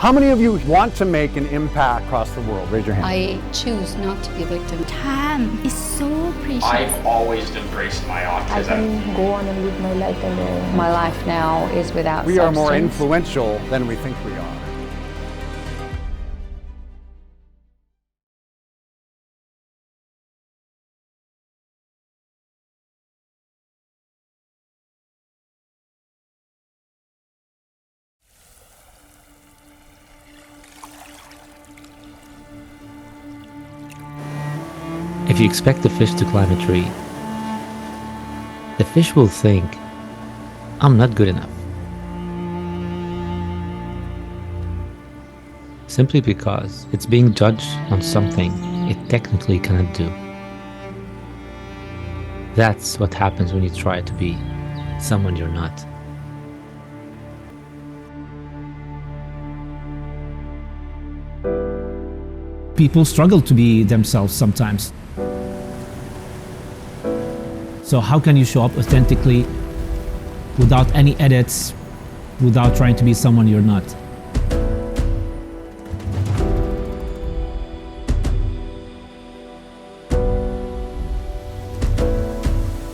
How many of you want to make an impact across the world? Raise your hand. I choose not to be a victim. Time is so precious. I've always embraced my autism. I can go on and live my life alone. My life now is without We are more substance. influential than we think we are. If you expect the fish to climb a tree, the fish will think, I'm not good enough. Simply because it's being judged on something it technically cannot do. That's what happens when you try to be someone you're not. People struggle to be themselves sometimes. So how can you show up authentically without any edits, without trying to be someone you're not?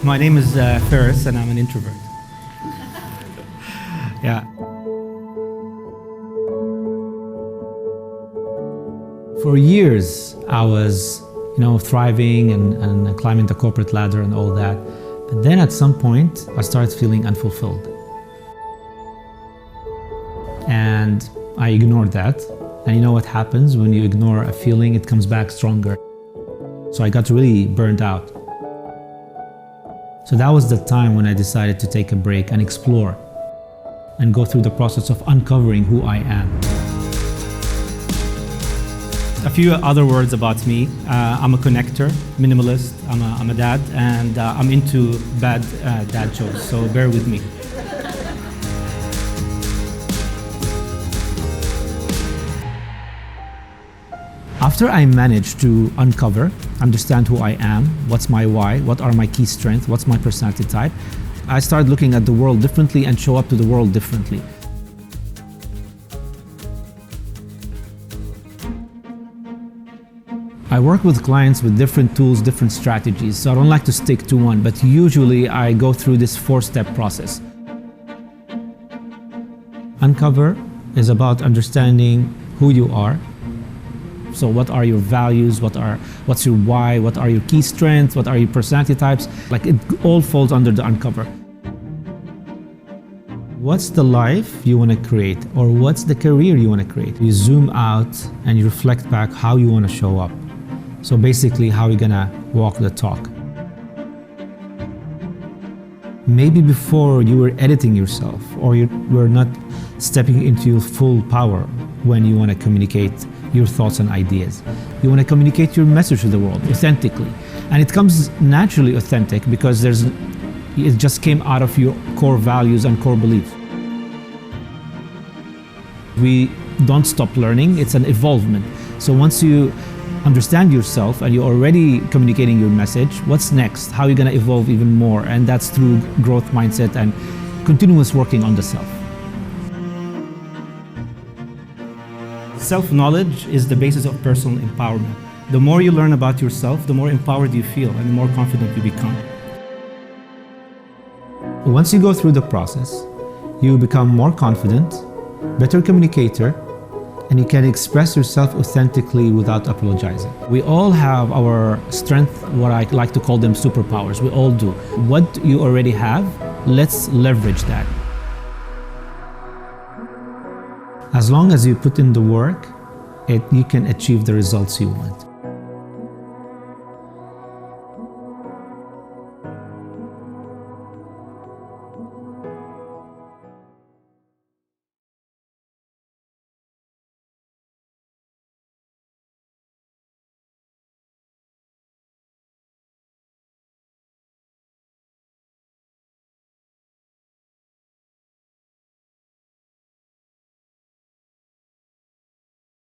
My name is Faris and I'm an introvert. Yeah. For years, I was, thriving and climbing the corporate ladder and all that. But then at some point, I started feeling unfulfilled. And I ignored that. And you know what happens when you ignore a feeling, it comes back stronger. So I got really burned out. So that was the time when I decided to take a break and explore and go through the process of uncovering who I am. A few other words about me. I'm a connector, minimalist, I'm a dad, and I'm into bad dad jokes, so bear with me. After I managed to understand who I am, what's my why, what are my key strengths, what's my personality type, I started looking at the world differently and show up to the world differently. I work with clients with different tools, different strategies, so I don't like to stick to one, but usually I go through this 4-step process. Uncover is about understanding who you are. So what are your values, what's your why, what are your key strengths, what are your personality types? Like it all falls under the uncover. What's the life you want to create, or what's the career you want to create? You zoom out and you reflect back how you want to show up. So basically, how you're gonna walk the talk. Maybe before you were editing yourself, or you were not stepping into your full power when you want to communicate your thoughts and ideas. You want to communicate your message to the world authentically. And it comes naturally authentic because it just came out of your core values and core beliefs. We don't stop learning, it's an evolvement. So once you understand yourself and you're already communicating your message, what's next? How are you going to evolve even more? And that's through growth mindset and continuous working on the self. Self-knowledge is the basis of personal empowerment. The more you learn about yourself, the more empowered you feel and the more confident you become. Once you go through the process, you become more confident, better communicator, and you can express yourself authentically without apologizing. We all have our strength, what I like to call them superpowers. We all do. What you already have, let's leverage that. As long as you put in the work, you can achieve the results you want.